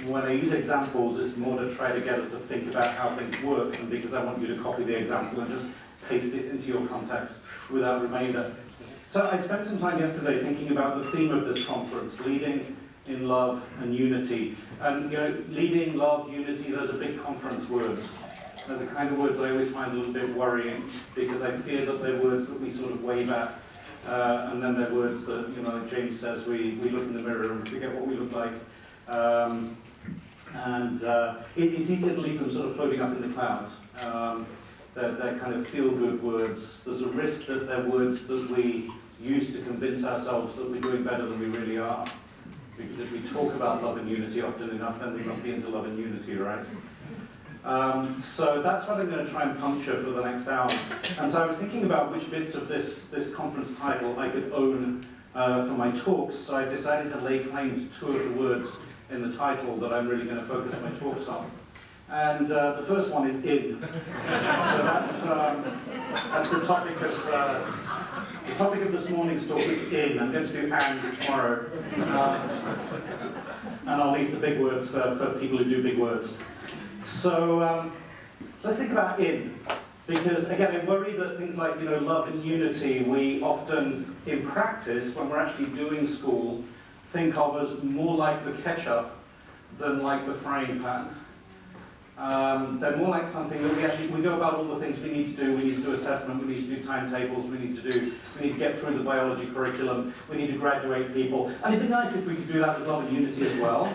when I use examples, it's more to try to get us to think about how things work, and because I want you to copy the example and just paste it into your context without remainder. So I spent some time yesterday thinking about the theme of this conference, leading in love and unity. And leading, love, unity, those are big conference words. They're the kind of words I always find a little bit worrying, because I fear that they're words that we sort of wave at, and then they're words that, like James says, we look in the mirror and forget what we look like. It's easier to leave them sort of floating up in the clouds. They're kind of feel-good words. There's a risk that they're words that we use to convince ourselves that we're doing better than we really are. Because if we talk about love and unity often enough, then we must be into love and unity, right? So that's what I'm going to try and puncture for the next hour. And so I was thinking about which bits of this conference title I could own for my talks, so I decided to lay claim to two of the words in the title that I'm really going to focus my talks on. And the first one is in. So that's the topic of this morning's talk is in. I'm going to do and tomorrow. And I'll leave the big words for people who do big words. So let's think about in. Because again, I worry that things like love and unity, we often, in practice, when we're actually doing school, think of as more like the ketchup than like the frying pan. They're more like something that we go about all the things we need to do. We need to do assessment, we need to do timetables, we need to get through the biology curriculum, we need to graduate people. And it'd be nice if we could do that with love and unity as well.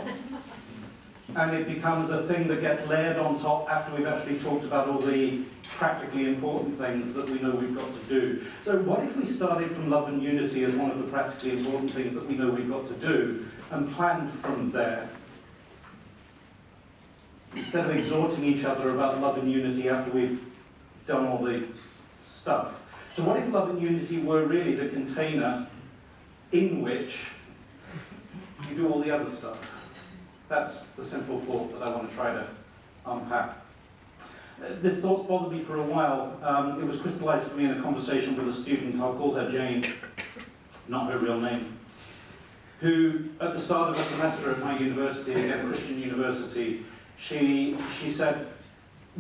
And it becomes a thing that gets layered on top after we've actually talked about all the practically important things that we know we've got to do. So what if we started from love and unity as one of the practically important things that we know we've got to do, and planned from there? Instead of exhorting each other about love and unity after we've done all the stuff. So what if love and unity were really the container in which you do all the other stuff? That's the simple thought that I want to try to unpack. This thought's bothered me for a while. It was crystallized for me in a conversation with a student, I'll call her Jane, not her real name, who at the start of a semester at my university, again Christian university, she said,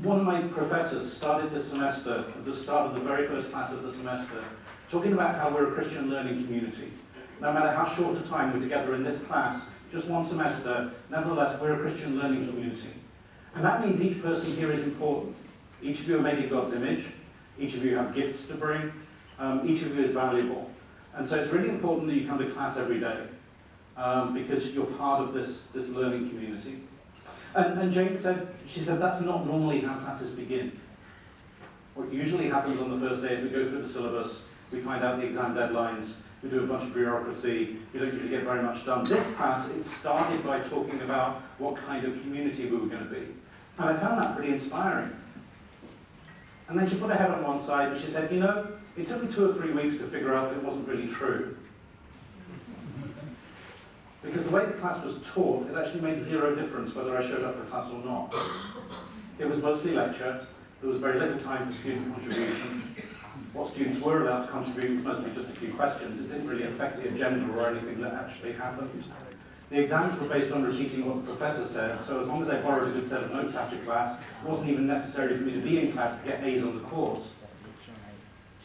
one of my professors started this semester, at the start of the very first class of the semester, talking about how we're a Christian learning community. No matter how short a time we're together in this class, just one semester, nevertheless, we're a Christian learning community. And that means each person here is important. Each of you are made in God's image. Each of you have gifts to bring. Each of you is valuable. And so it's really important that you come to class every day because you're part of this learning community. And Jane said, that's not normally how classes begin. What usually happens on the first day is we go through the syllabus, we find out the exam deadlines, we do a bunch of bureaucracy, we don't usually get very much done. This class, it started by talking about what kind of community we were going to be. And I found that pretty inspiring. And then she put her head on one side and she said, it took me 2 or 3 weeks to figure out that it wasn't really true. Because the way the class was taught, it actually made zero difference whether I showed up for class or not. It was mostly lecture. There was very little time for student contribution. What students were allowed to contribute was mostly just a few questions. It didn't really affect the agenda or anything that actually happened. The exams were based on repeating what the professor said, so as long as I borrowed a good set of notes after class, it wasn't even necessary for me to be in class to get A's on the course.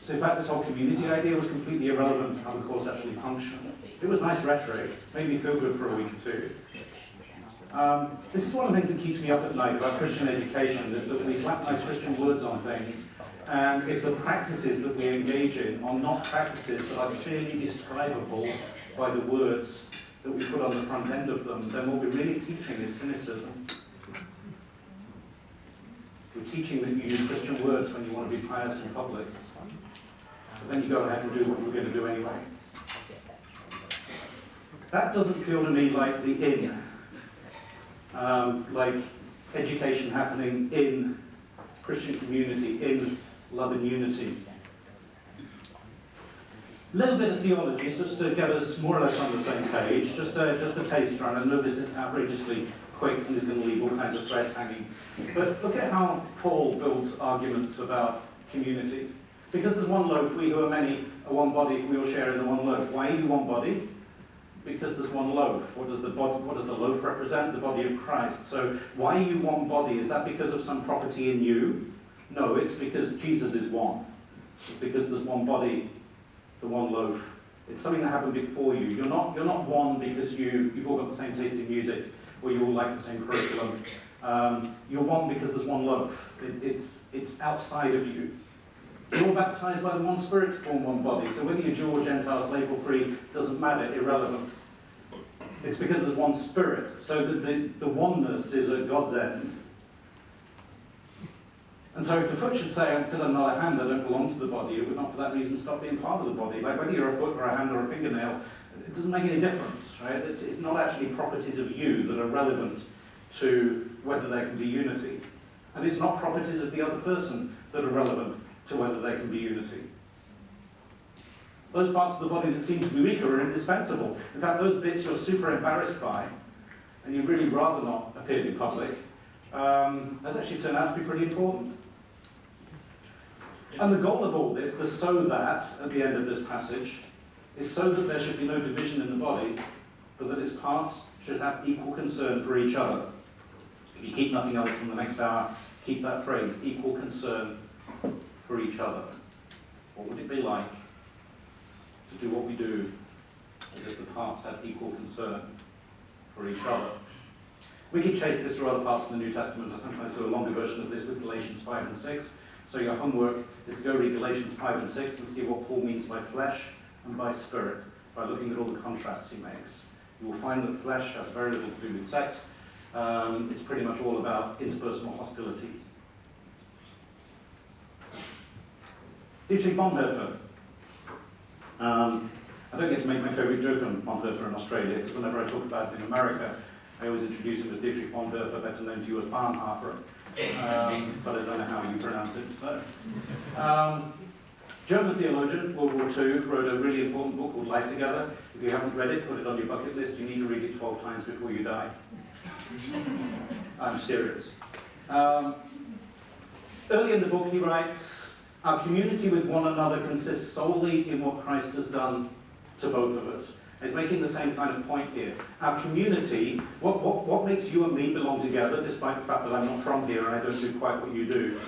So in fact, this whole community idea was completely irrelevant to how the course actually functioned. It was nice rhetoric, made me feel good for a week or two. This is one of the things that keeps me up at night about Christian education, is that we slap nice Christian words on things, and if the practices that we engage in are not practices that are clearly describable by the words that we put on the front end of them, then what we're really teaching is cynicism. We're teaching that you use Christian words when you want to be pious in public, but then you go ahead and do what we're going to do anyway. That doesn't feel to me like the in, like education happening in Christian community, in love and unity. A little bit of theology, just to get us more or less on the same page, just a taster, and I know this is outrageously quick and is going to leave all kinds of threads hanging. But look at how Paul builds arguments about community. Because there's one loaf, we who are many are one body, we all share in the one loaf. Why are you one body? Because there's one loaf. What does the loaf represent? The body of Christ. So why are you one body? Is that because of some property in you? No, it's because Jesus is one. It's because there's one body, the one loaf. It's something that happened before you. You're not one because you've all got the same taste in music, or you all like the same curriculum. You're one because there's one loaf. It's outside of you. You're all baptized by the one Spirit to form one body. So whether you're Jew or Gentile, slave or free, doesn't matter, irrelevant. It's because there's one Spirit. So the oneness is at God's end. And so if the foot should say, because I'm not a hand, I don't belong to the body, it would not for that reason stop being part of the body. Like whether you're a foot or a hand or a fingernail, it doesn't make any difference, right? It's not actually properties of you that are relevant to whether there can be unity. And it's not properties of the other person that are relevant to whether there can be unity. Those parts of the body that seem to be weaker are indispensable. In fact, those bits you're super embarrassed by, and you'd really rather not appear in public, has actually turned out to be pretty important. And the goal of all this, the so that, at the end of this passage, is so that there should be no division in the body, but that its parts should have equal concern for each other. If you keep nothing else from the next hour, keep that phrase, equal concern for each other. What would it be like to do what we do as if the parts had equal concern for each other? We could chase this through other parts of the New Testament. I sometimes do a longer version of this with Galatians 5 and 6. So your homework is to go read Galatians 5 and 6 and see what Paul means by flesh and by spirit, by looking at all the contrasts he makes. You will find that flesh has very little to do with sex. It's pretty much all about interpersonal hostility. Dietrich Bonhoeffer. I don't get to make my favourite joke on Bonhoeffer in Australia, because whenever I talk about it in America, I always introduce him as Dietrich Bonhoeffer, better known to you as Barnharper. But I don't know how you pronounce it. So, German theologian, World War II, wrote a really important book called Life Together. If you haven't read it, put it on your bucket list. You need to read it 12 times before you die. I'm serious. Early in the book, he writes, our community with one another consists solely in what Christ has done to both of us. He's making the same kind of point here. Our community, what makes you and me belong together, despite the fact that I'm not from here and I don't do quite what you do.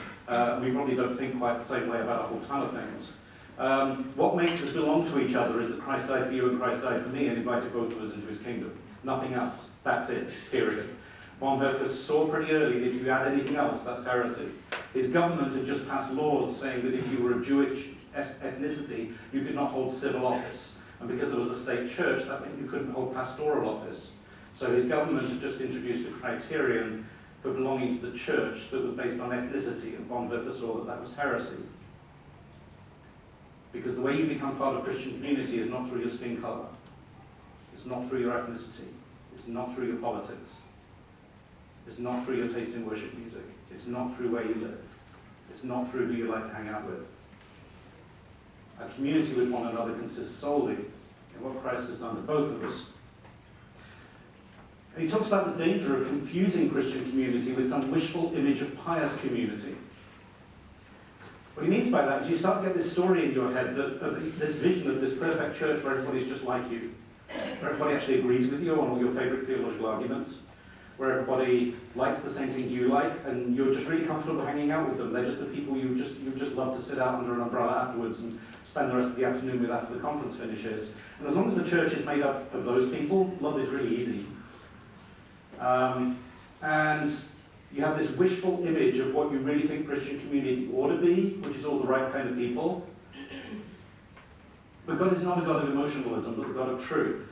We probably don't think quite the same way about a whole ton of things. What makes us belong to each other is that Christ died for you and Christ died for me and invited both of us into his kingdom. Nothing else. That's it. Period. Bonhoeffer saw pretty early that if you add anything else, that's heresy. His government had just passed laws saying that if you were of Jewish ethnicity, you could not hold civil office. And because there was a state church, that meant you couldn't hold pastoral office. So his government had just introduced a criterion for belonging to the church that was based on ethnicity, and Bonhoeffer saw that that was heresy. Because the way you become part of Christian community is not through your skin colour. It's not through your ethnicity. It's not through your politics. It's not through your taste in worship music. It's not through where you live. It's not through who you like to hang out with. Our community with one another consists solely in what Christ has done to both of us. And he talks about the danger of confusing Christian community with some wishful image of pious community. What he means by that is you start to get this story in your head, this vision of this perfect church where everybody's just like you, where everybody actually agrees with you on all your favourite theological arguments, where everybody likes the same things you like, and you're just really comfortable hanging out with them. They're just the people you just love to sit out under an umbrella afterwards and spend the rest of the afternoon with after the conference finishes. And as long as the church is made up of those people, love is really easy. And you have this wishful image of what you really think Christian community ought to be, which is all the right kind of people. But God is not a God of emotionalism, but a God of truth.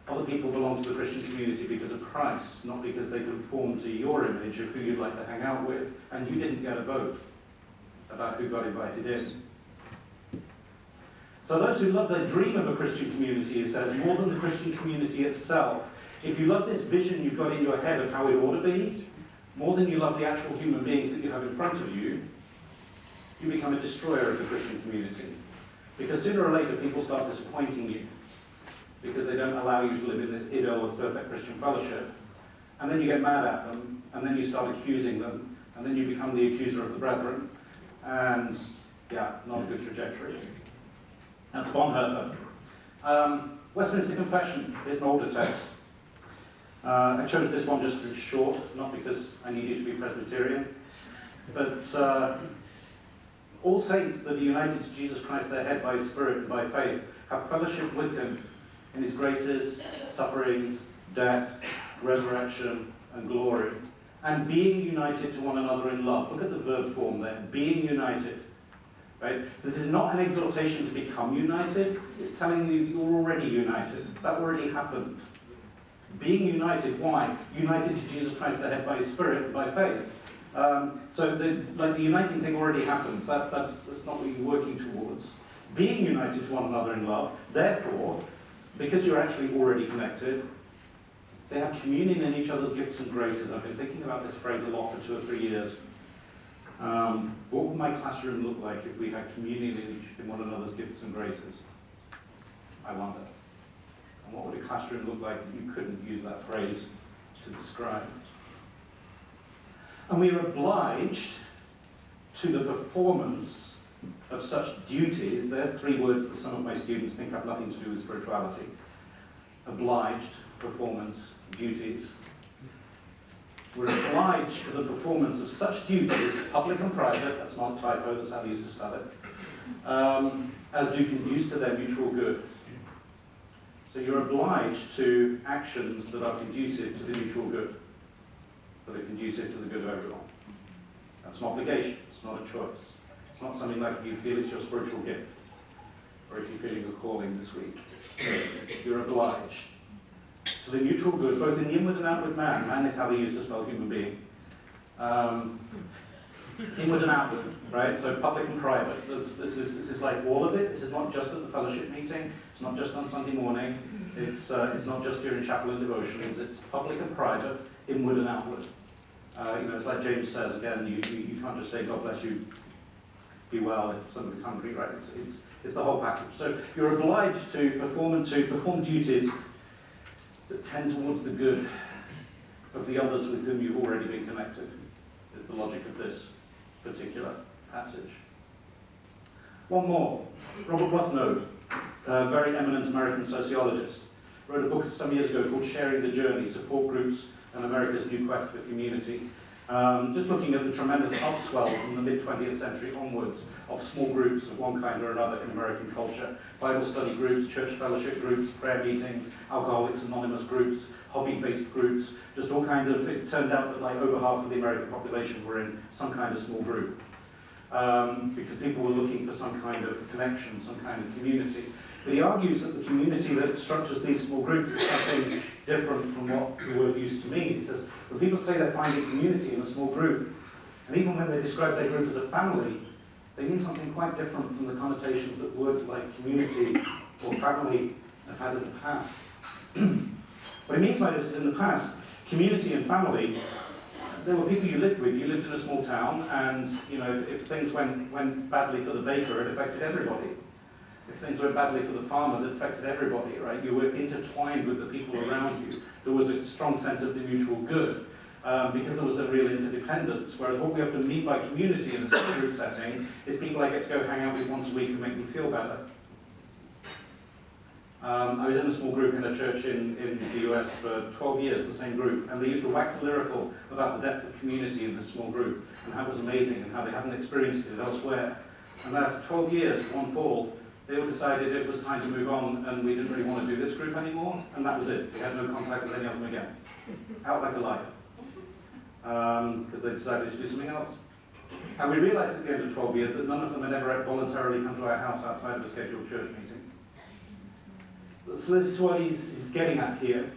Other people belong to the Christian community because of Christ, not because they conform to your image of who you'd like to hang out with, and you didn't get a vote about who got invited in. So those who love their dream of a Christian community, it says, more than the Christian community itself, if you love this vision you've got in your head of how it ought to be, more than you love the actual human beings that you have in front of you, you become a destroyer of the Christian community. Because sooner or later people start disappointing you, because they don't allow you to live in this idyll of perfect Christian fellowship. And then you get mad at them, and then you start accusing them, and then you become the accuser of the brethren. And, yeah, not a good trajectory. That's Bonhoeffer. Westminster Confession is an older text. I chose this one just because it's short, not because I need you to be Presbyterian. But all saints that are united to Jesus Christ, their head, by His Spirit and by faith, have fellowship with Him in His graces, sufferings, death, resurrection, and glory, and being united to one another in love. Look at the verb form there, being united. Right? So this is not an exhortation to become united, it's telling you you're already united. That already happened. Being united, why? United to Jesus Christ, the head, by His Spirit and by faith. So the uniting thing already happened. That's not what you're working towards. Being united to one another in love, therefore, because you're actually already connected, they have communion in each other's gifts and graces. I've been thinking about this phrase a lot for 2 or 3 years. What would my classroom look like if we had communion in one another's gifts and graces? I wonder. And what would a classroom look like if you couldn't use that phrase to describe? And we are obliged to the performance of such duties. There's 3 words that some of my students think have nothing to do with spirituality. Obliged, performance, duties. We're obliged to the performance of such duties, public and private, that's not a typo, that's how they used to spell it, as do conduce to their mutual good. So you're obliged to actions that are conducive to the mutual good, that are conducive to the good of everyone. That's an obligation, it's not a choice. It's not something like if you feel it's your spiritual gift, or if you're feeling a calling this week. You're obliged to the mutual good, both in the inward and outward man. Man is how they used to spell human being. Inward and outward, right? So public and private. This is like all of it. This is not just at the fellowship meeting. It's not just on Sunday morning. It's not just during chapel and devotions. It's public and private, inward and outward. It's like James says again. You can't just say God bless you, be well if somebody's hungry, right? It's the whole package. So you're obliged to perform duties that tend towards the good of the others with whom you've already been connected, is the logic of this particular passage. One more. Robert Ruffno, a very eminent American sociologist, wrote a book some years ago called Sharing the Journey, Support Groups and America's New Quest for Community. Just looking at the tremendous upswell from the mid-20th century onwards of small groups of one kind or another in American culture. Bible study groups, church fellowship groups, prayer meetings, Alcoholics Anonymous groups, hobby-based groups, just all kinds of, it turned out that like over half of the American population were in some kind of small group. Because people were looking for some kind of connection, some kind of community. But he argues that the community that structures these small groups is something different from what the word used to mean. He says, when people say they're finding community in a small group, and even when they describe their group as a family, they mean something quite different from the connotations that words like community or family have had in the past. What he means by this is in the past, community and family, there were people you lived with. You lived in a small town, and if things went badly for the baker, it affected everybody. If things went badly for the farmers, it affected everybody, right? You were intertwined with the people around you. There was a strong sense of the mutual good, because there was a real interdependence. Whereas what we often mean by community in a small group setting is people I get to go hang out with once a week and make me feel better. I was in a small group in a church in the US for 12 years, the same group, and they used to wax lyrical about the depth of community in this small group, and how it was amazing, and how they hadn't experienced it elsewhere. And after 12 years, one fall, they all decided it was time to move on, and we didn't really want to do this group anymore, and that was it. We had no contact with any of them again. Out like a light. Because they decided to do something else. And we realized at the end of 12 years that none of them had ever voluntarily come to our house outside of a scheduled church meeting. So this is what he's getting at here.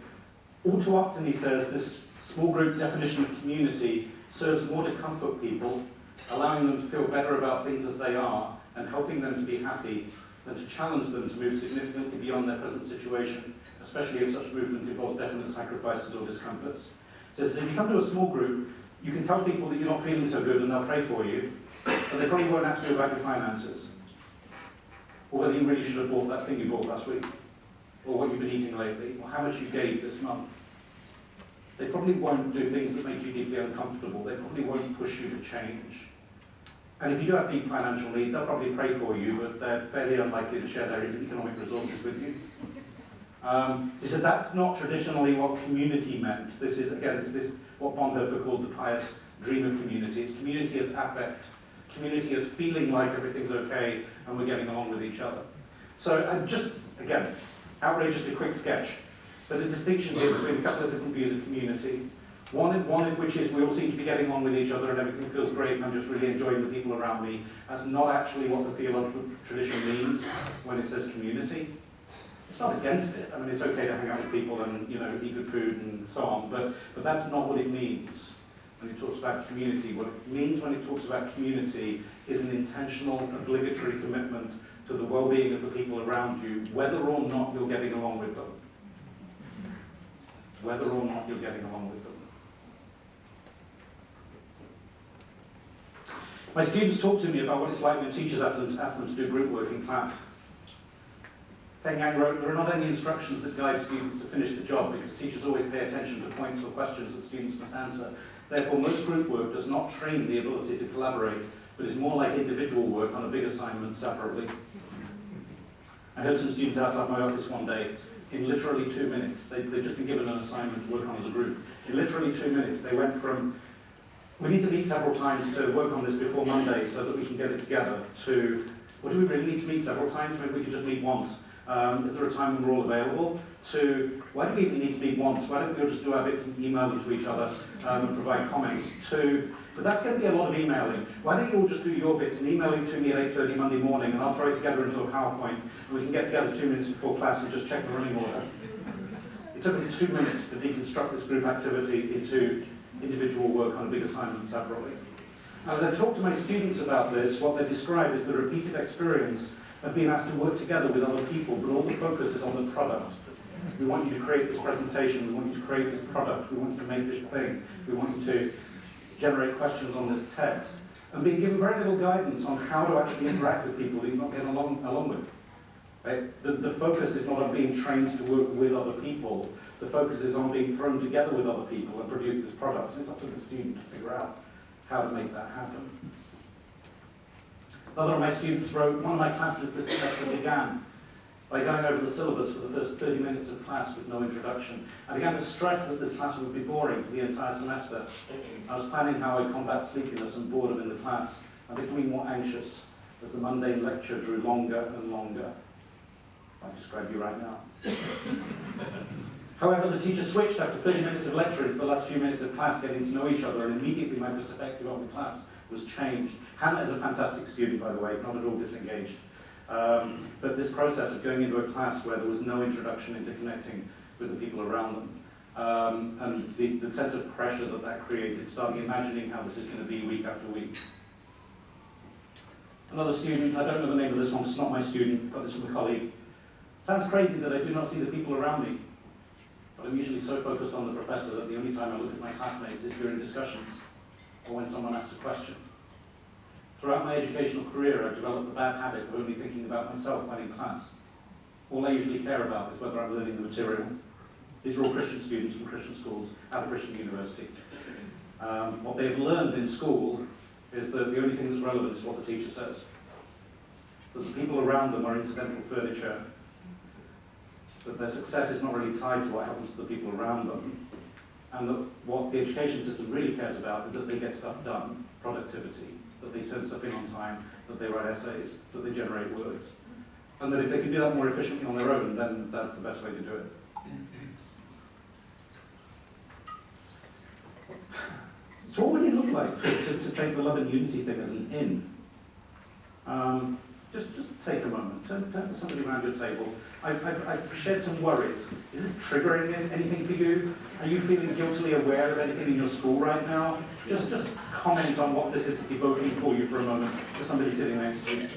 All too often, he says, this small group definition of community serves more to comfort people, allowing them to feel better about things as they are, and helping them to be happy, than to challenge them to move significantly beyond their present situation, especially if such movement involves definite sacrifices or discomforts. So if you come to a small group, you can tell people that you're not feeling so good and they'll pray for you, but they probably won't ask you about your finances, or whether you really should have bought that thing you bought last week, or what you've been eating lately, or how much you gave this month. They probably won't do things that make you deeply uncomfortable. They probably won't push you to change. And if you do have deep financial need, they'll probably pray for you, but they're fairly unlikely to share their economic resources with you. He said that's not traditionally what community meant. This is, again, it's this what Bonhoeffer called the pious dream of community. It's community as affect, community as feeling like everything's okay and we're getting along with each other. So just, again, outrageously quick sketch, but a distinction here between a couple of different views of community. One of which is we all seem to be getting on with each other and everything feels great and I'm just really enjoying the people around me. That's not actually what the theological tradition means when it says community. It's not against it. I mean, it's okay to hang out with people and, you know, eat good food and so on, but that's not what it means when it talks about community. What it means when it talks about community is an intentional, obligatory commitment to the well-being of the people around you, whether or not you're getting along with them. Whether or not you're getting along with them. My students talk to me about what it's like when teachers ask them to do group work in class. Feng Yang wrote, there are not any instructions that guide students to finish the job because teachers always pay attention to points or questions that students must answer. Therefore, most group work does not train the ability to collaborate, but is more like individual work on a big assignment separately. I heard some students outside my office one day, in literally 2 minutes, they'd just been given an assignment to work on as a group. In literally 2 minutes, they went from, we need to meet several times to work on this before Monday so that we can get it together, to, well, do we really need to meet several times? Maybe we could just meet once. Is there a time when we're all available? To, why do we even need to meet once? Why don't we all just do our bits and email them to each other and provide comments? To, but that's going to be a lot of emailing. Why don't you all just do your bits and email it to me at 8:30 Monday morning and I'll throw it together into a PowerPoint and we can get together 2 minutes before class and just check the running order. It took me 2 minutes to deconstruct this group activity into individual work on a big assignment separately. As I talk to my students about this, what they describe is the repeated experience of being asked to work together with other people, but all the focus is on the product. We want you to create this presentation, we want you to create this product, we want you to make this thing, we want you to generate questions on this text, and being given very little guidance on how to actually interact with people that you're not getting along with. Right? The focus is not on being trained to work with other people, the focus is on being thrown together with other people and produce this product. And it's up to the student to figure out how to make that happen. Another of my students wrote, one of my classes this semester began by going over the syllabus for the first 30 minutes of class with no introduction. I began to stress that this class would be boring for the entire semester. I was planning how I'd combat sleepiness and boredom in the class and becoming more anxious as the mundane lecture drew longer and longer. I describe you right now. However, the teacher switched after 30 minutes of lecturing to the last few minutes of class getting to know each other, and immediately my perspective of the class was changed. Hannah is a fantastic student, by the way, not at all disengaged. But this process of going into a class where there was no introduction into connecting with the people around them, and the sense of pressure that created, starting imagining how this is going to be week after week. Another student, I don't know the name of this one, it's not my student, got this from a colleague. Sounds crazy that I do not see the people around me, but I'm usually so focused on the professor that the only time I look at my classmates is during discussions or when someone asks a question. Throughout my educational career, I've developed the bad habit of only thinking about myself when in class. All I usually care about is whether I'm learning the material. These are all Christian students from Christian schools at a Christian university. What they've learned in school is that the only thing that's relevant is what the teacher says. That the people around them are incidental furniture, that their success is not really tied to what happens to the people around them, and that what the education system really cares about is that they get stuff done, productivity, that they turn stuff in on time, that they write essays, that they generate words. And that if they can do that more efficiently on their own, then that's the best way to do it. So what would it look like to take the love and unity thing as an in? Just take a moment, turn to somebody around your table. I've shared some worries. Is this triggering anything for you? Are you feeling guiltily aware of anything in your school right now? Just comment on what this is evoking for you for a moment, to somebody sitting next to you.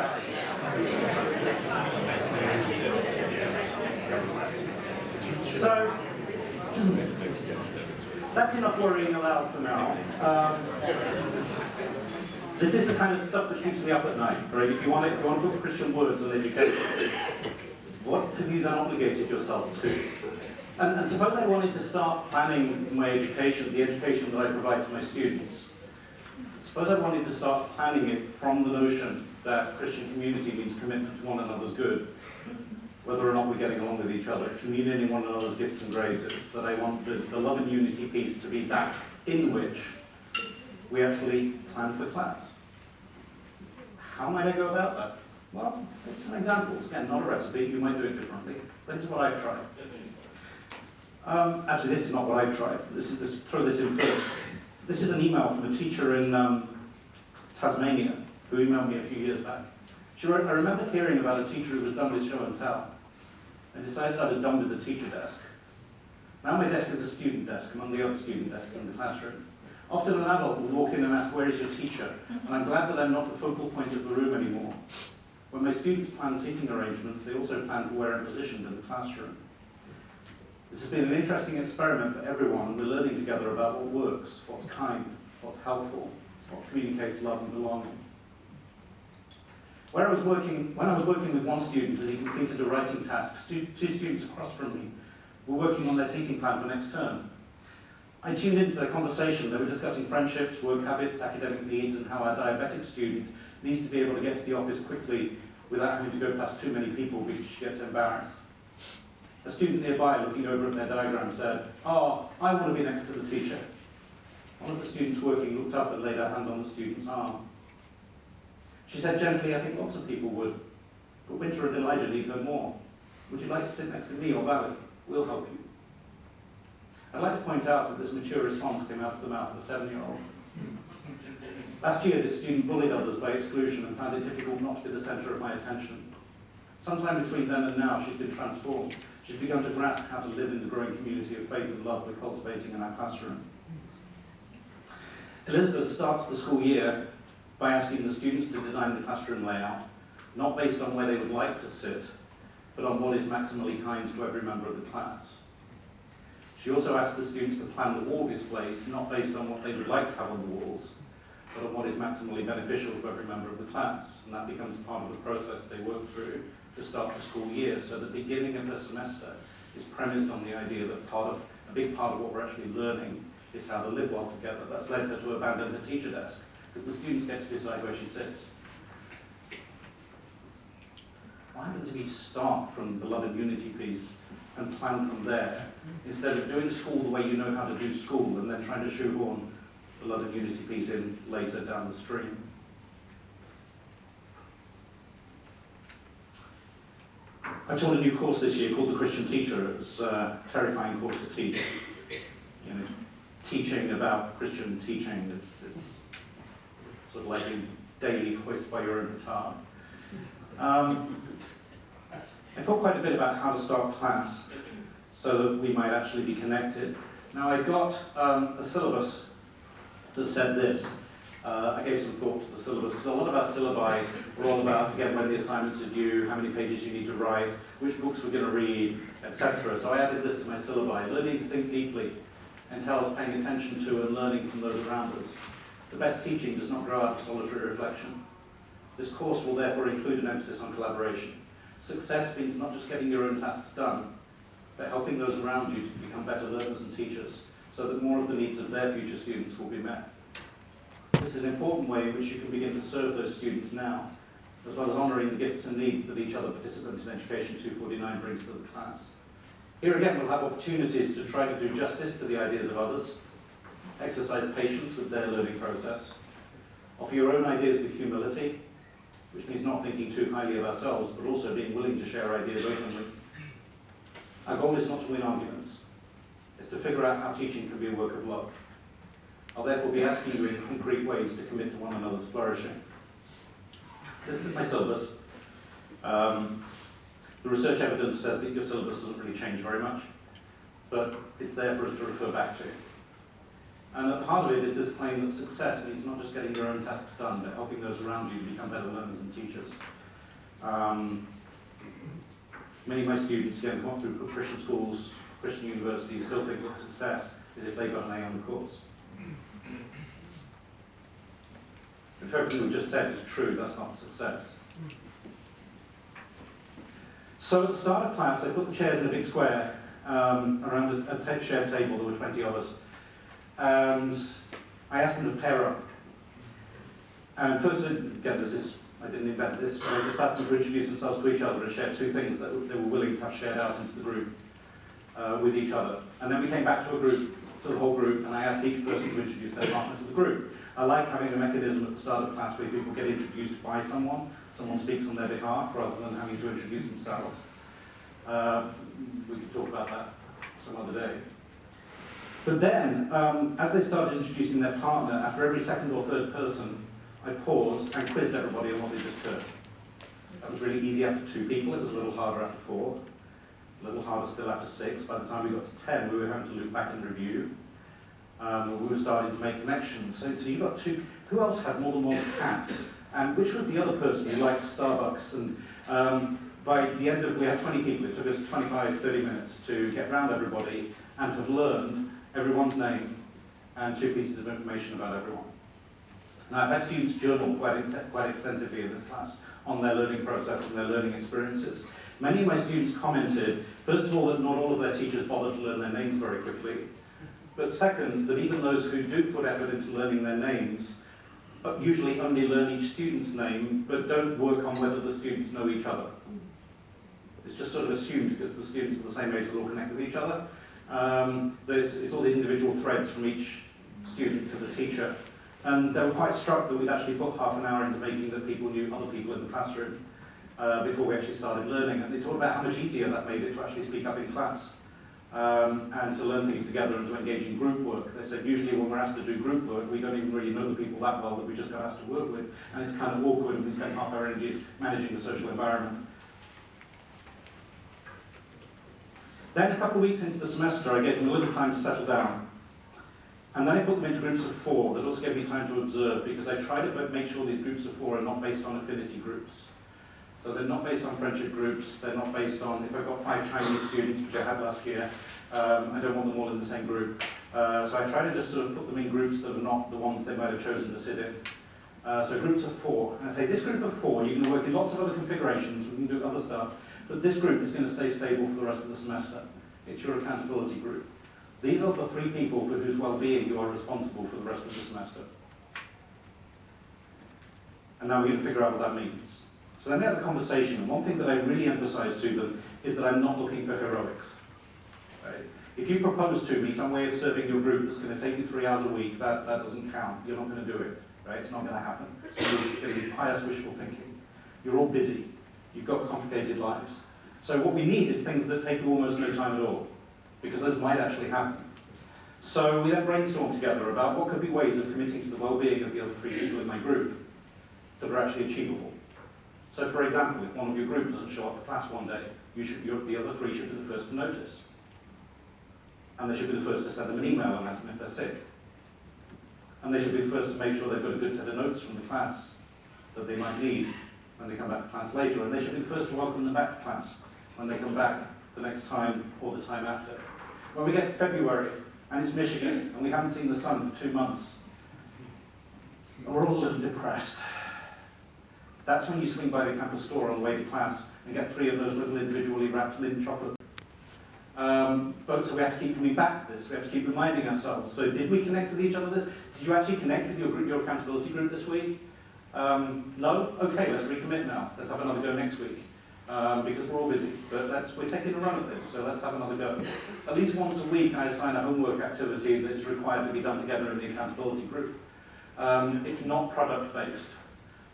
that? So, that's enough worrying aloud for now. This is the kind of stuff that keeps me up at night, right? If you want to put Christian words on education, what have you then obligated yourself to? And suppose I wanted to start planning my education, the education that I provide to my students. Suppose I wanted to start planning it from the notion that Christian community means commitment to one another's good, whether or not we're getting along with each other, communing in one another's gifts and graces, that I want the love and unity piece to be that in which we actually plan for class. How might I go about that? Well, here's some examples. Again, not a recipe, you might do it differently, but this is what I've tried. Actually, this is not what I've tried. Throw this in first. This is an email from a teacher in Tasmania who emailed me a few years back. She wrote, I remember hearing about a teacher who was done with show and tell. I decided I was done with the teacher desk. Now my desk is a student desk among the other student desks in the classroom. Often an adult will walk in and ask, where is your teacher? And I'm glad that I'm not the focal point of the room anymore. When my students plan seating arrangements, they also plan for where I'm positioned in the classroom. This has been an interesting experiment for everyone, and we're learning together about what works, what's kind, what's helpful, what communicates love and belonging. When I was working with one student as he completed a writing task, two students across from me were working on their seating plan for next term. I tuned into their conversation. They were discussing friendships, work habits, academic needs, and how our diabetic student needs to be able to get to the office quickly without having to go past too many people because she gets embarrassed. A student nearby, looking over at their diagram, said, "Oh, I want to be next to the teacher." One of the students working looked up and laid her hand on the student's arm. She said gently, "I think lots of people would, but Winter and Elijah need her more. Would you like to sit next to me or Valley? We'll help you." I'd like to point out that this mature response came out of the mouth of a 7-year-old. Last year, this student bullied others by exclusion and found it difficult not to be the center of my attention. Sometime between then and now, she's been transformed. She's begun to grasp how to live in the growing community of faith and love we're cultivating in our classroom. Elizabeth starts the school year by asking the students to design the classroom layout, not based on where they would like to sit, but on what is maximally kind to every member of the class. She also asks the students to plan the wall displays, not based on what they would like to have on the walls, but on what is maximally beneficial to every member of the class. And that becomes part of the process they work through to start the school year. So the beginning of the semester is premised on the idea that a big part of what we're actually learning is how to live well together. That's led her to abandon her teacher desk, because the students get to decide where she sits. What happens if you start from the love and unity piece and plan from there, instead of doing school the way you know how to do school and then trying to shoehorn the love and unity piece in later down the stream? I taught a new course this year called The Christian Teacher. It was a terrifying course to teach. You know, teaching about Christian teaching is sort of like being daily hoisted by your own petard. I thought quite a bit about how to start class so that we might actually be connected. Now I got a syllabus that said this. I gave some thought to the syllabus, because a lot of our syllabi were all about, again, when the assignments are due, how many pages you need to write, which books we're going to read, etc. So I added this to my syllabi. Learning to think deeply entails paying attention to and learning from those around us. The best teaching does not grow out of solitary reflection. This course will therefore include an emphasis on collaboration. Success means not just getting your own tasks done, but helping those around you to become better learners and teachers, so that more of the needs of their future students will be met. This is an important way in which you can begin to serve those students now, as well as honouring the gifts and needs that each other participant in Education 249 brings to the class. Here again, we'll have opportunities to try to do justice to the ideas of others, exercise patience with their learning process, offer your own ideas with humility, which means not thinking too highly of ourselves, but also being willing to share ideas openly. Our goal is not to win arguments. It's to figure out how teaching can be a work of love. I'll therefore be asking you in concrete ways to commit to one another's flourishing. So this is my syllabus. The research evidence says that your syllabus doesn't really change very much, but it's there for us to refer back to. And at the heart of it is this claim that success means not just getting your own tasks done, but helping those around you become better learners and teachers. Many of my students, again, come through Christian schools, Christian universities, still think that success is if they got an A on the course. If everything we just said is true, that's not success. So at the start of class, I put the chairs in a big square around a shared table. There were 20 of us. And I asked them to pair up. And first, again, I didn't invent this, but I just asked them to introduce themselves to each other and share two things that they were willing to have shared out into the group with each other. And then we came back to the whole group, and I asked each person to introduce their partner to the group. I like having a mechanism at the start of class where people get introduced by someone speaks on their behalf, rather than having to introduce themselves. We could talk about that some other day. But then, as they started introducing their partner, after every second or third person, I paused and quizzed everybody on what they just heard. That was really easy after 2 people. It was a little harder after 4. A little harder still after 6. By the time we got to 10, we were having to look back and review. We were starting to make connections. So you got 2. Who else had more than one cat? And which was the other person who liked Starbucks? And by the end of, we had 20 people. It took us 25, 30 minutes to get round everybody and have learned everyone's name and 2 pieces of information about everyone. Now, I've had students journal quite extensively in this class on their learning process and their learning experiences. Many of my students commented, first of all, that not all of their teachers bothered to learn their names very quickly, but second, that even those who do put effort into learning their names usually only learn each student's name, but don't work on whether the students know each other. It's just sort of assumed because the students are the same age, they'll all connect with each other. It's all these individual threads from each student to the teacher. And they were quite struck that we'd actually put half an hour into making that people knew other people in the classroom before we actually started learning. And they talked about how much easier that made it to actually speak up in class and to learn things together and to engage in group work. They said usually when we're asked to do group work, we don't even really know the people that well that we just got asked to work with. And it's kind of awkward and we spend half our energies managing the social environment. Then a couple of weeks into the semester, I gave them a little time to settle down. And then I put them into groups of 4. That also gave me time to observe, because I try to make sure these groups of 4 are not based on affinity groups. So they're not based on friendship groups, they're not based on, if I've got 5 Chinese students, which I had last year, I don't want them all in the same group. So I try to just sort of put them in groups that are not the ones they might have chosen to sit in. So groups of 4. And I say, this group of 4, you can work in lots of other configurations, we can do other stuff, but this group is going to stay stable for the rest of the semester. It's your accountability group. These are the 3 people for whose well-being you are responsible for the rest of the semester. And now we're going to figure out what that means. So then we have a conversation, and one thing that I really emphasize to them is that I'm not looking for heroics. Right? If you propose to me some way of serving your group that's going to take you 3 hours a week, that doesn't count. You're not going to do it. Right? It's not going to happen. It's going to be pious wishful thinking. You're all busy. You've got complicated lives. So what we need is things that take you almost no time at all, because those might actually happen. So we then brainstormed together about what could be ways of committing to the well-being of the other 3 people in my group that are actually achievable. So for example, if one of your group doesn't show up for class one day, the other 3 should be the first to notice. And they should be the first to send them an email and ask them if they're sick. And they should be the first to make sure they've got a good set of notes from the class that they might need when they come back to class later. And they should be the first to welcome them back to class when they come back the next time or the time after. When we get to February, and it's Michigan, and we haven't seen the sun for 2 months, and we're all a little depressed, that's when you swing by the campus store on the way to class and get 3 of those little individually wrapped Lindt chocolate. So we have to keep coming back to this. We have to keep reminding ourselves. So did we connect with each other this? Did you actually connect with your accountability group this week? No? Okay, let's recommit now. Let's have another go next week. Because we're all busy. But we're taking a run at this, so let's have another go. At least once a week I assign a homework activity that's required to be done together in the accountability group. It's not product-based.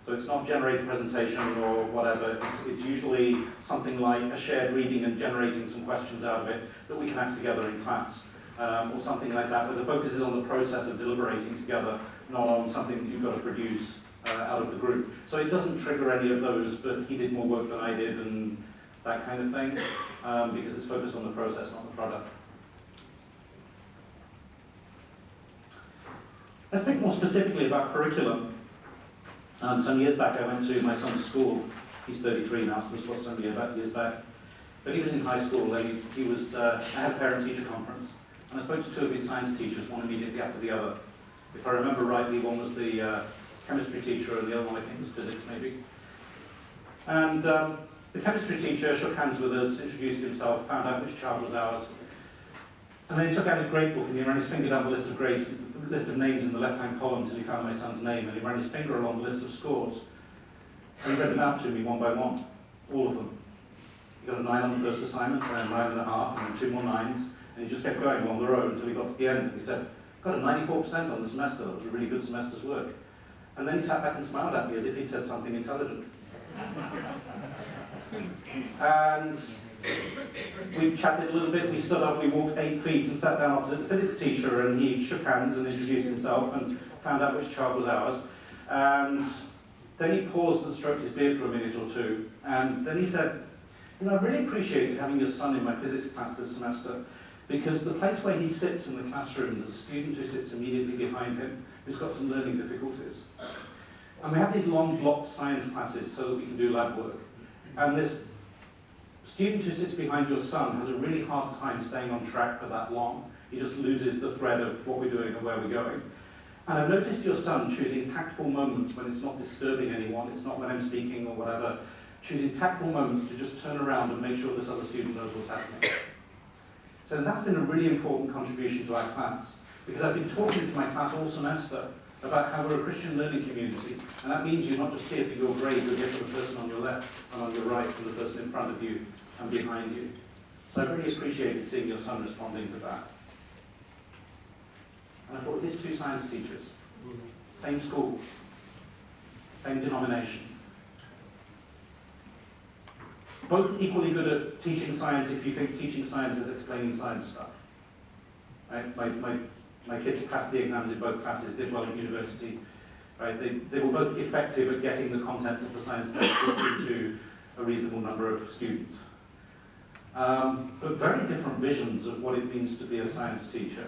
So it's not generate a presentation or whatever. It's usually something like a shared reading and generating some questions out of it that we can ask together in class. Or something like that, where the focus is on the process of deliberating together, not on something that you've got to produce out of the group. So it doesn't trigger any of those, but he did more work than I did and that kind of thing, because it's focused on the process, not the product. Let's think more specifically about curriculum. Some years back I went to my son's school. He's 33 now, so this was some years back. But he was in high school and I had a parent-teacher conference. And I spoke to two of his science teachers, one immediately after the other. If I remember rightly, one was the chemistry teacher and the other one I think was physics maybe. And the chemistry teacher shook hands with us, introduced himself, found out which child was ours. And then he took out his grade book and he ran his finger down the list of names in the left-hand column until he found my son's name, and he ran his finger along the list of scores. And he read them out to me one by one, all of them. He got a 9 on the first assignment, then a 9.5, and then 2 more 9s, and he just kept going along the road until he got to the end. He said, got a 94% on the semester. That was a really good semester's work. And then he sat back and smiled at me as if he'd said something intelligent. And we chatted a little bit, we stood up, we walked 8 feet and sat down opposite the physics teacher, and he shook hands and introduced himself and found out which child was ours. And then he paused and stroked his beard for a minute or two, and then he said, I really appreciated having your son in my physics class this semester, because the place where he sits in the classroom, there's a student who sits immediately behind him who's got some learning difficulties. And we have these long blocked science classes so that we can do lab work. And this student who sits behind your son has a really hard time staying on track for that long. He just loses the thread of what we're doing and where we're going. And I've noticed your son choosing tactful moments when it's not disturbing anyone, it's not when I'm speaking or whatever, choosing tactful moments to just turn around and make sure this other student knows what's happening. So that's been a really important contribution to our class, because I've been talking to my class all semester about how we're a Christian learning community, and that means you're not just here for your grade, you're here for the person on your left and on your right, and the person in front of you and behind you. So I really appreciated seeing your son responding to that. And I thought, these two science teachers, same school, same denomination, both equally good at teaching science if you think teaching science is explaining science stuff. Right? My kids passed the exams in both classes, did well at university. Right? They were both effective at getting the contents of the science textbook into a reasonable number of students. But very different visions of what it means to be a science teacher,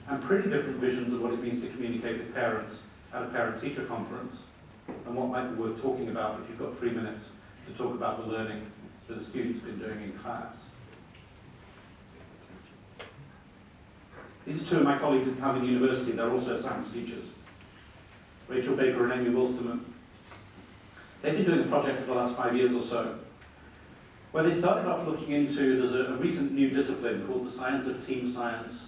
and pretty different visions of what it means to communicate with parents at a parent-teacher conference, and what might be worth talking about if you've got 3 minutes to talk about the learning that a student's been doing in class. These are two of my colleagues at Harvard University. They're also science teachers, Rachel Baker and Amy Wilsterman. They've been doing a project for the last 5 years or so, where they started off looking into, there's a recent new discipline called the science of team science,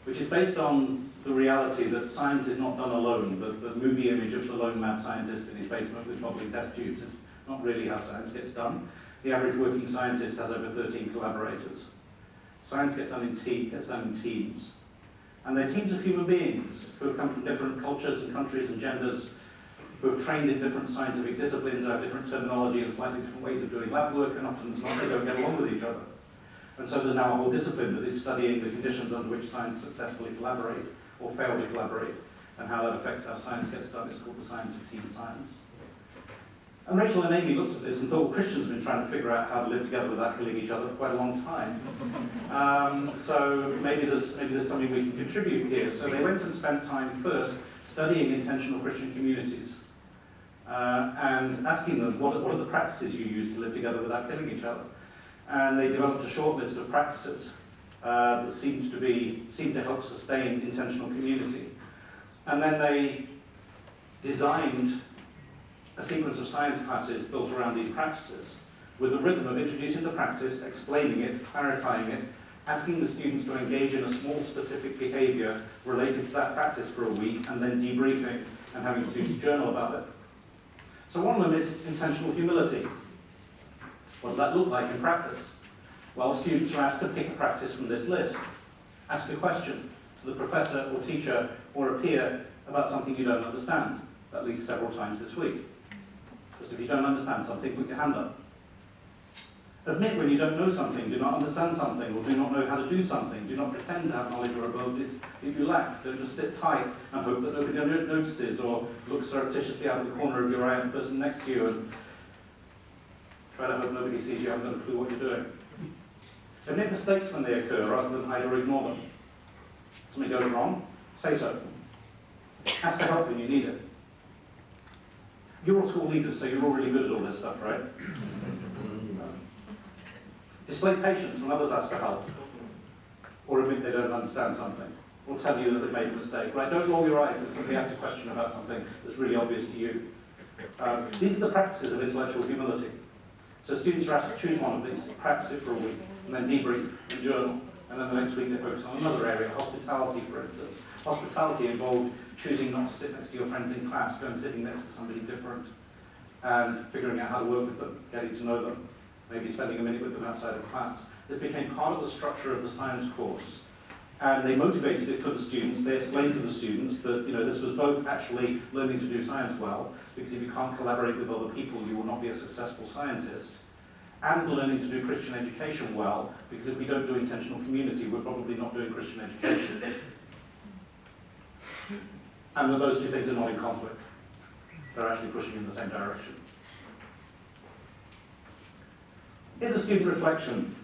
which is based on the reality that science is not done alone. The movie image of the lone mad scientist in his basement with wobbling test tubes is not really how science gets done. The average working scientist has over 13 collaborators. Science gets done in teams. And they're teams of human beings who have come from different cultures and countries and genders, who have trained in different scientific disciplines, have different terminology and slightly different ways of doing lab work, and often it's not, they don't get along with each other. And so there's now a whole discipline that is studying the conditions under which science successfully collaborate or fail to collaborate, and how that affects how science gets done. It's called the science of team science. And Rachel and Amy looked at this and thought, Christians have been trying to figure out how to live together without killing each other for quite a long time. So maybe there's something we can contribute here. So they went and spent time first studying intentional Christian communities and asking them, what are the practices you use to live together without killing each other? And they developed a short list of practices that seemed to help sustain intentional community. And then they designed a sequence of science classes built around these practices, with the rhythm of introducing the practice, explaining it, clarifying it, asking the students to engage in a small specific behavior related to that practice for a week, and then debriefing and having students journal about it. So one of them is intentional humility. What does that look like in practice? Well, students are asked to pick a practice from this list. Ask a question to the professor or teacher or a peer about something you don't understand, at least several times this week. Just if you don't understand something, put your hand up. Admit when you don't know something, do not understand something, or do not know how to do something. Do not pretend to have knowledge or abilities that you lack. Don't just sit tight and hope that nobody notices, or look surreptitiously out of the corner of your eye at the person next to you and try to hope nobody sees you haven't got a clue what you're doing. Admit mistakes when they occur rather than hide or ignore them. If something goes wrong, say so. Ask for help when you need it. You're all school leaders, so you're all really good at all this stuff, right? Display patience when others ask for help, or admit they don't understand something, or tell you that they've made a mistake, right? Don't roll your eyes when somebody asks a question about something that's really obvious to you. These are the practices of intellectual humility. So students are asked to choose one of these, practice it for a week, and then debrief and journal. And then the next week they focus on another area, hospitality, for instance. Hospitality involved choosing not to sit next to your friends in class, going sitting next to somebody different, and figuring out how to work with them, getting to know them, maybe spending a minute with them outside of class. This became part of the structure of the science course. And they motivated it for the students. They explained to the students that this was both actually learning to do science well, because if you can't collaborate with other people, you will not be a successful scientist, and learning to do Christian education well, because if we don't do intentional community, we're probably not doing Christian education. And that those two things are not in conflict. They're actually pushing in the same direction. Here's a student reflection.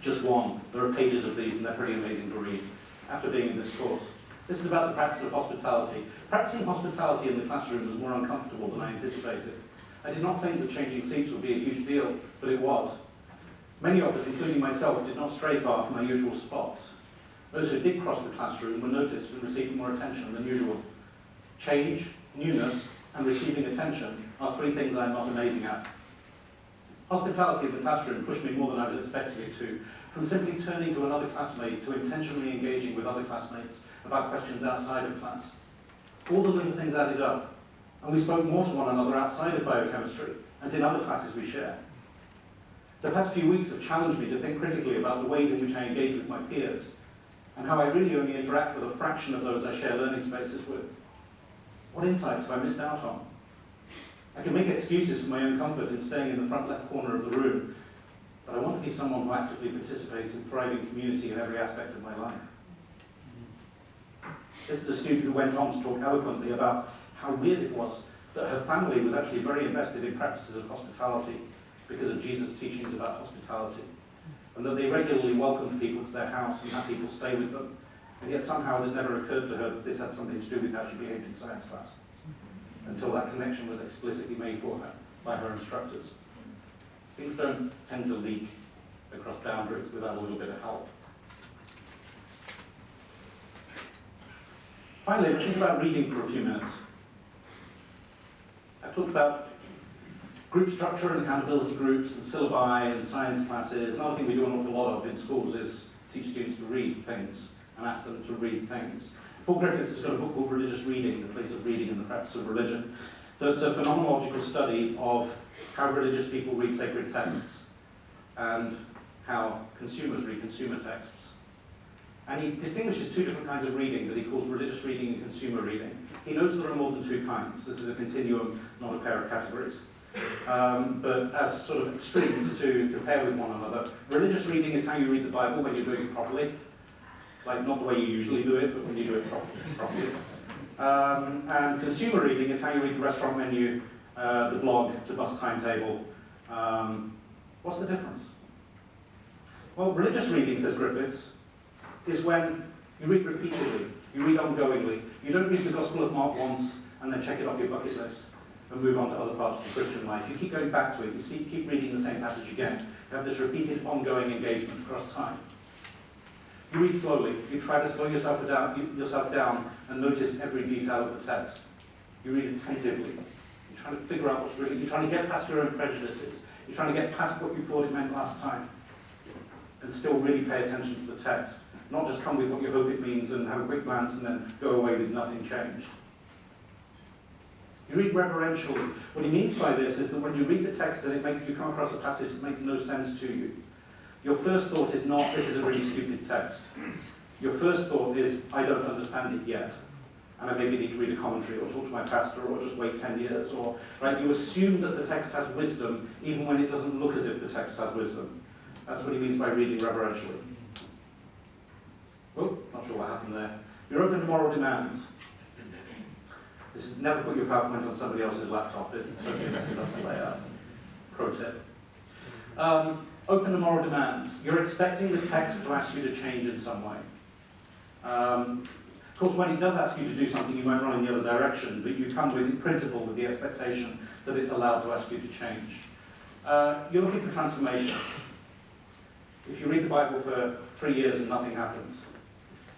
Just one. There are pages of these, and they're pretty amazing to read after being in this course. This is about the practice of hospitality. Practicing hospitality in the classroom was more uncomfortable than I anticipated. I did not think that changing seats would be a huge deal, but it was. Many of us, including myself, did not stray far from our usual spots. Those who did cross the classroom were noticed and received more attention than usual. Change, newness, and receiving attention are three things I am not amazing at. Hospitality in the classroom pushed me more than I was expecting it to, from simply turning to another classmate to intentionally engaging with other classmates about questions outside of class. All the little things added up, and we spoke more to one another outside of biochemistry and in other classes we share. The past few weeks have challenged me to think critically about the ways in which I engage with my peers, and how I really only interact with a fraction of those I share learning spaces with. What insights have I missed out on? I can make excuses for my own comfort in staying in the front left corner of the room, but I want to be someone who actively participates in thriving community in every aspect of my life. This is a student who went on to talk eloquently about how weird it was that her family was actually very invested in practices of hospitality because of Jesus' teachings about hospitality, and that they regularly welcomed people to their house and had people stay with them, and yet somehow it never occurred to her that this had something to do with how she behaved in science class, until that connection was explicitly made for her by her instructors. Things don't tend to leak across boundaries without a little bit of help. Finally, let's think about reading for a few minutes. I've talked about group structure and accountability groups and syllabi and science classes. Another thing we do an awful lot of in schools is teach students to read things and ask them to read things. Paul Griffiths has got a book called Religious Reading, The Place of Reading and the Practice of Religion. So it's a phenomenological study of how religious people read sacred texts and how consumers read consumer texts. And he distinguishes two different kinds of reading that he calls religious reading and consumer reading. He knows there are more than two kinds. This is a continuum, not a pair of categories. But as sort of extremes to compare with one another, religious reading is how you read the Bible when you're doing it properly. Like, not the way you usually do it, but when you do it properly. And consumer reading is how you read the restaurant menu, the blog, the bus timetable. What's the difference? Well, religious reading, says Griffiths, is when you read repeatedly, you read ongoingly. You don't read the Gospel of Mark once and then check it off your bucket list and move on to other parts of the Christian life. You keep going back to it, you keep reading the same passage again. You have this repeated, ongoing engagement across time. You read slowly. You try to slow yourself down and notice every detail of the text. You read attentively. You're trying to figure out what's really, you're trying to get past your own prejudices. You're trying to get past what you thought it meant last time and still really pay attention to the text. Not just come with what you hope it means and have a quick glance and then go away with nothing changed. You read reverentially. What he means by this is that when you read the text and you come across a passage that makes no sense to you, your first thought is not, this is a really stupid text. Your first thought is, I don't understand it yet. And I maybe need to read a commentary or talk to my pastor or just wait 10 years. Right? You assume that the text has wisdom even when it doesn't look as if the text has wisdom. That's what he means by reading reverentially. Oh, not sure what happened there. You're open to moral demands. This is never put your PowerPoint on somebody else's laptop. It totally messes up the layout. Pro tip. Open to moral demands. You're expecting the text to ask you to change in some way. Of course, when it does ask you to do something, you won't run in the other direction, but you come with, in principle, with the expectation that it's allowed to ask you to change. You're looking for transformation. If you read the Bible for 3 years and nothing happens,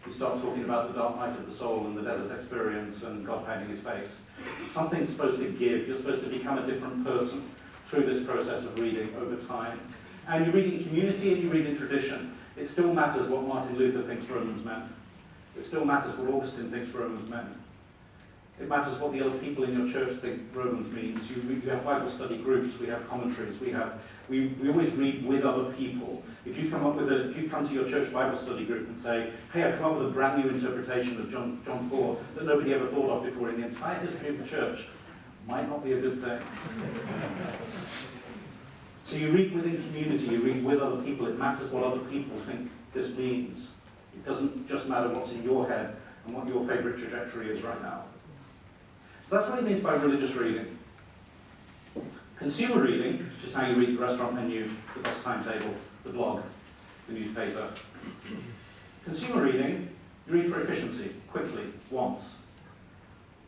you start talking about the dark night of the soul and the desert experience and God painting his face. Something's supposed to give. You're supposed to become a different person through this process of reading over time. And you read in community and you read in tradition. It still matters what Martin Luther thinks Romans meant. It still matters what Augustine thinks Romans meant. It matters what the other people in your church think Romans means. You have Bible study groups, we have commentaries, we always read with other people. If you come to your church Bible study group and say, hey, I've come up with a brand new interpretation of John 4 that nobody ever thought of before in the entire history of the church, might not be a good thing. So you read within community, you read with other people. It matters what other people think this means. It doesn't just matter what's in your head and what your favourite trajectory is right now. So that's what it means by religious reading. Consumer reading, which is how you read the restaurant menu, the bus timetable, the blog, the newspaper. Consumer reading, you read for efficiency, quickly, once.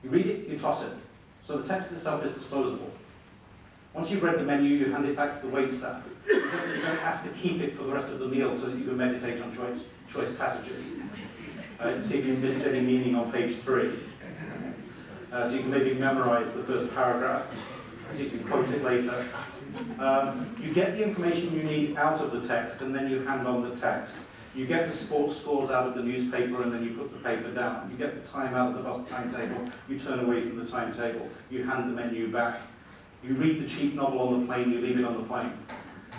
You read it, you toss it. So the text itself is disposable. Once you've read the menu, you hand it back to the waitstaff. You don't ask to keep it for the rest of the meal so that you can meditate on choice passages. See if you missed any meaning on page 3. So you can maybe memorize the first paragraph, so you can quote it later. You get the information you need out of the text, and then you hand on the text. You get the sports scores out of the newspaper, and then you put the paper down. You get the time out of the bus timetable, you turn away from the timetable. You hand the menu back. You read the cheap novel on the plane, you leave it on the plane.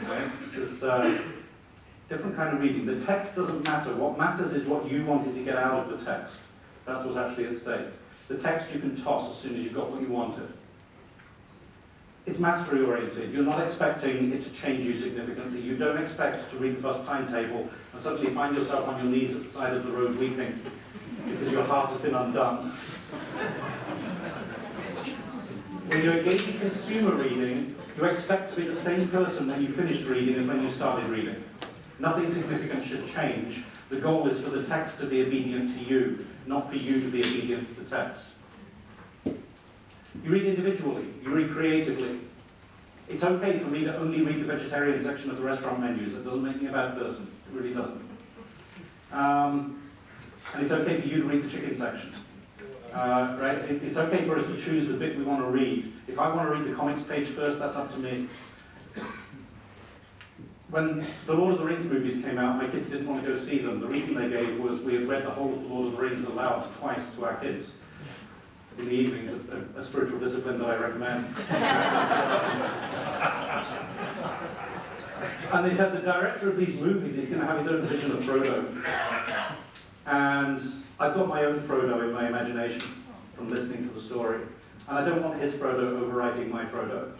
Okay? This is different kind of reading. The text doesn't matter. What matters is what you wanted to get out of the text. That's what's actually at stake. The text you can toss as soon as you got what you wanted. It's mastery oriented. You're not expecting it to change you significantly. You don't expect to read the bus timetable and suddenly find yourself on your knees at the side of the road weeping because your heart has been undone. When you engage in consumer reading, you expect to be the same person when you finished reading as when you started reading. Nothing significant should change. The goal is for the text to be obedient to you, not for you to be obedient to the text. You read individually, you read creatively. It's okay for me to only read the vegetarian section of the restaurant menus. It doesn't make me a bad person. It really doesn't. And it's okay for you to read the chicken section. Right? It's okay for us to choose the bit we want to read. If I want to read the comics page first, that's up to me. When the Lord of the Rings movies came out, my kids didn't want to go see them. The reason they gave was we had read the whole of the Lord of the Rings aloud twice to our kids in the evenings, a spiritual discipline that I recommend. And they said the director of these movies is going to have his own vision of Frodo. And I've got my own Frodo in my imagination from listening to the story. And I don't want his Frodo overwriting my Frodo.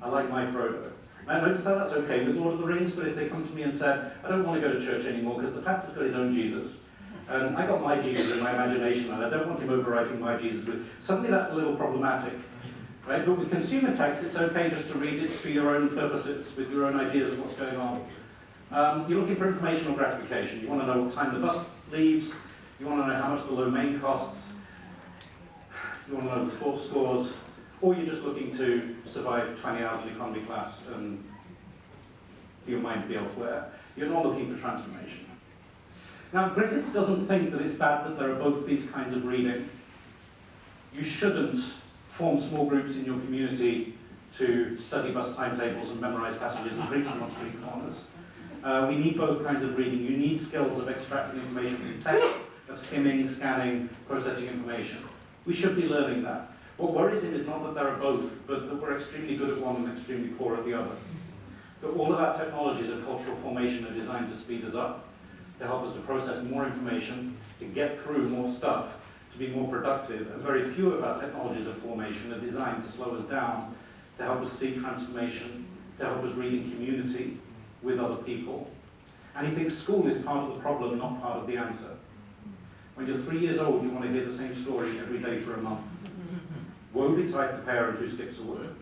I like my Frodo. And I noticed how that's okay with Lord of the Rings, but if they come to me and said, I don't want to go to church anymore because the pastor's got his own Jesus, and I got my Jesus in my imagination, and I don't want him overwriting my Jesus, suddenly that's a little problematic. Right? But with consumer text, it's okay just to read it for your own purposes, with your own ideas of what's going on. You're looking for informational gratification. You want to know what time the bus leaves, you want to know how much the low main costs, you want to know the sports scores, or you're just looking to survive 20 hours of economy class and for your mind to be elsewhere. You're not looking for transformation. Now, Griffiths doesn't think that it's bad that there are both these kinds of reading. You shouldn't form small groups in your community to study bus timetables and memorize passages and preach them on street corners. We need both kinds of reading. You need skills of extracting information from text, of skimming, scanning, processing information. We should be learning that. What worries him is not that there are both, but that we're extremely good at one and extremely poor at the other. That all of our technologies of cultural formation are designed to speed us up, to help us to process more information, to get through more stuff, to be more productive. And very few of our technologies of formation are designed to slow us down, to help us see transformation, to help us read in community with other people. And he thinks school is part of the problem, not part of the answer. When you're 3 years old, you want to hear the same story every day for a month. Woe betide the parent who skips a word.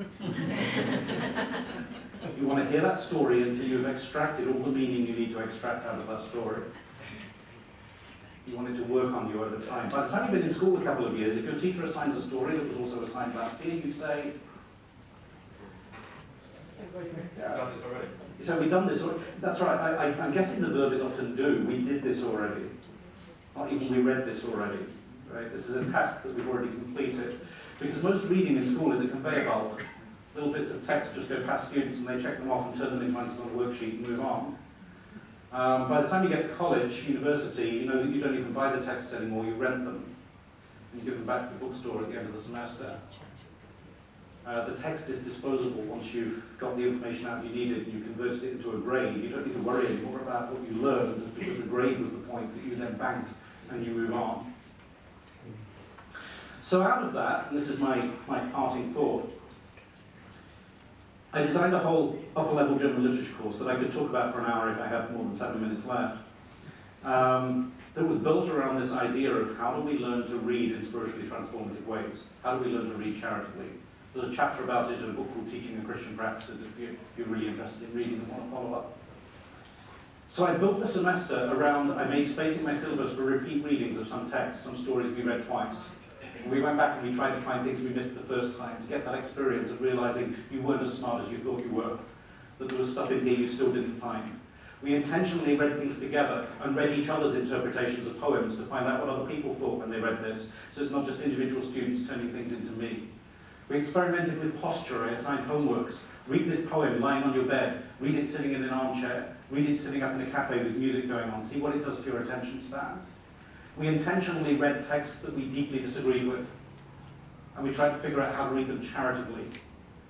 You want to hear that story until you've extracted all the meaning you need to extract out of that story. You want it to work on you over time. By the time you've been in school a couple of years, if your teacher assigns a story that was also assigned last year, you say, Done this already. so we've done this already. That's right. I'm guessing the verb is often do. We did this already. Not even we read this already. Right? This is a task that we've already completed. Because most reading in school is a conveyor belt. Little bits of text just go past students and they check them off and turn them into answers on a worksheet and move on. By the time you get to college, university, you know that you don't even buy the texts anymore, you rent them. And you give them back to the bookstore at the end of the semester. The text is disposable once you've got the information out you needed and you converted it into a grade. You don't need to worry anymore about what you learned, just because the grade was the point that you then banked and you move on. So out of that, and this is my parting thought, I designed a whole upper-level German literature course that I could talk about for an hour if I had more than 7 minutes left, that was built around this idea of how do we learn to read in spiritually transformative ways? How do we learn to read charitably? There's a chapter about it in a book called Teaching and Christian Practices if you're really interested in reading and want to follow up. So I built the semester around, I made space in my syllabus for repeat readings of some texts, some stories we read twice. And we went back and we tried to find things we missed the first time to get that experience of realizing you weren't as smart as you thought you were, that there was stuff in here you still didn't find. We intentionally read things together and read each other's interpretations of poems to find out what other people thought when they read this, so it's not just individual students turning things into me. We experimented with posture. I assigned homeworks. Read this poem lying on your bed. Read it sitting in an armchair. Read it sitting up in a cafe with music going on. See what it does to your attention span. We intentionally read texts that we deeply disagreed with. And we tried to figure out how to read them charitably,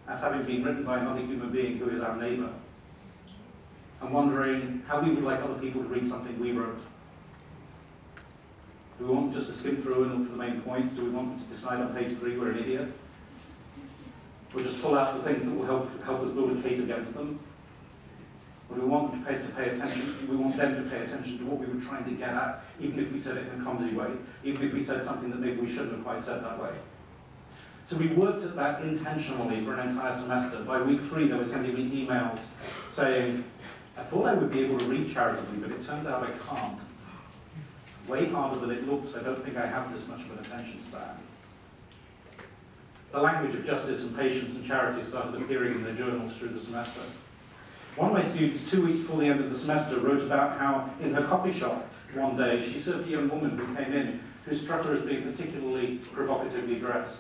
as having been written by another human being who is our neighbor. And wondering how we would like other people to read something we wrote. Do we want just to skim through and look for the main points? Do we want them to decide on page 3 we're an idiot? Or just pull out the things that will help us build a case against them? Or do we want them to pay attention? Do we want them to pay attention to what we were trying to get at, even if we said it in a clumsy way, even if we said something that maybe we shouldn't have quite said that way? So we worked at that intentionally for an entire semester. By week 3, they were sending me emails saying, I thought I would be able to read charitably, but it turns out I can't. It's way harder than it looks. I don't think I have this much of an attention span. The language of justice and patience and charity started appearing in their journals through the semester. One of my students, 2 weeks before the end of the semester, wrote about how in her coffee shop one day she served a young woman who came in who struck her as being particularly provocatively dressed.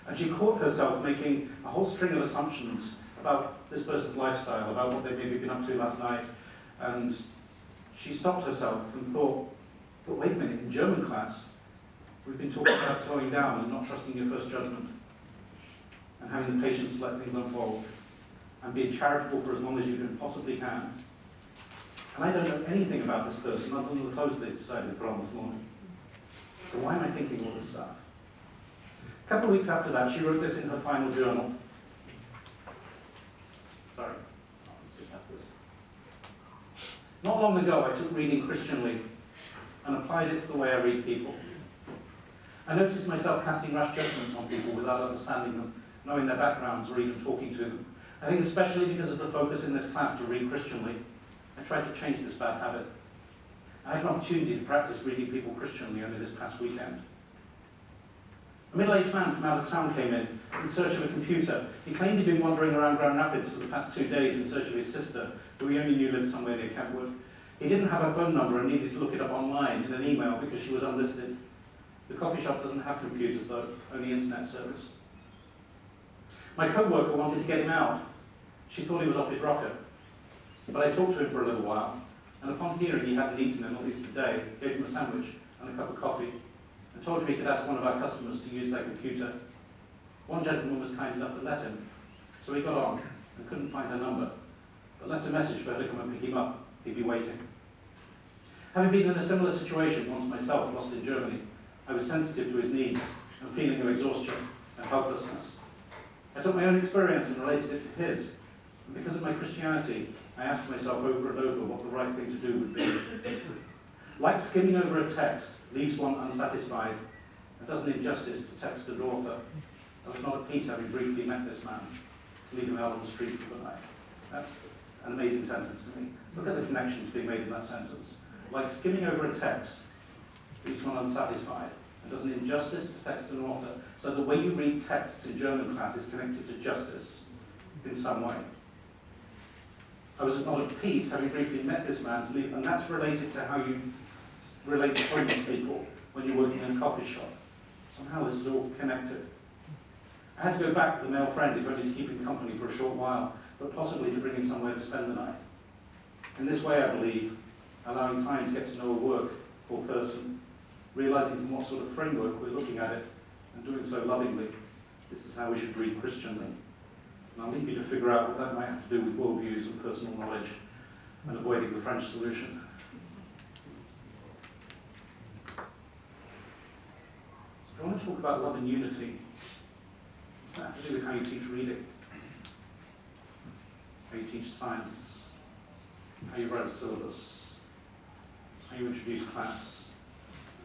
And she caught herself making a whole string of assumptions about this person's lifestyle, about what they'd maybe been up to last night. And she stopped herself and thought, but wait a minute, in German class, we've been talking about slowing down and not trusting your first judgment, and having the patience to let things unfold, and being charitable for as long as you can possibly can. And I don't know anything about this person other than the clothes they decided to put on this morning. So why am I thinking all this stuff? A couple of weeks after that, she wrote this in her final journal. Sorry, I'll skip past this. Not long ago, I took reading Christianly and applied it to the way I read people. I noticed myself casting rash judgments on people without understanding them, knowing their backgrounds, or even talking to them. I think especially because of the focus in this class to read Christianly, I tried to change this bad habit. I had an opportunity to practice reading people Christianly only this past weekend. A middle-aged man from out of town came in search of a computer. He claimed he'd been wandering around Grand Rapids for the past 2 days in search of his sister, who he only knew lived somewhere near Kentwood. He didn't have her phone number and needed to look it up online in an email because she was unlisted. The coffee shop doesn't have computers though, only internet service. My co-worker wanted to get him out. She thought he was off his rocker. But I talked to him for a little while, and upon hearing he hadn't eaten in at least a day, gave him a sandwich and a cup of coffee, and told him he could ask one of our customers to use their computer. One gentleman was kind enough to let him, so he got on and couldn't find her number, but left a message for her to come and pick him up. He'd be waiting. Having been in a similar situation once myself, lost in Germany, I was sensitive to his needs and feeling of exhaustion and helplessness. I took my own experience and related it to his, and because of my Christianity, I asked myself over and over what the right thing to do would be. Like skimming over a text leaves one unsatisfied and does an injustice to text and author. I was not at peace having briefly met this man, to leave him out on the street for the night. That's an amazing sentence to me. Look at the connections being made in that sentence. Like skimming over a text leaves one unsatisfied and does an injustice to text and author. So the way you read texts in German class is connected to justice in some way. I was not at peace having briefly met this man to leave, and that's related to how you relate to homeless people when you're working in a coffee shop. Somehow this is all connected. I had to go back with a male friend, if only to keep him company for a short while, but possibly to bring him somewhere to spend the night. In this way, I believe, allowing time to get to know a work or person, realizing from what sort of framework we're looking at it, and doing so lovingly, this is how we should read Christianly. And I'll leave you to figure out what that might have to do with worldviews and personal knowledge and avoiding the French solution. So if I want to talk about love and unity, what's that have to do with how you teach reading? How you teach science? How you write a syllabus? How you introduce class?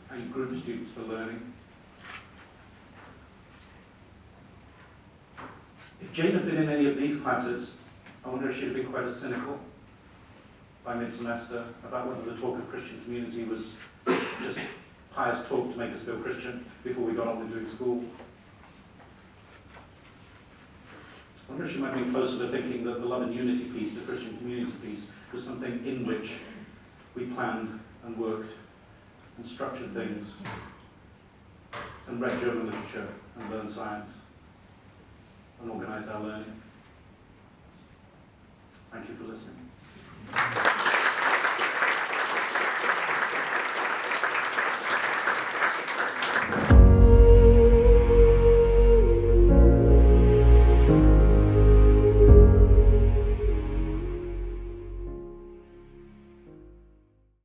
How you group students for learning? If Jane had been in any of these classes, I wonder if she'd have been quite as cynical by mid-semester about whether the talk of Christian community was just pious talk to make us feel Christian before we got on with doing school. I wonder if she might have been closer to thinking that the love and unity piece, the Christian community piece, was something in which we planned and worked and structured things and read German literature and learned science and organised our learning. Thank you for listening.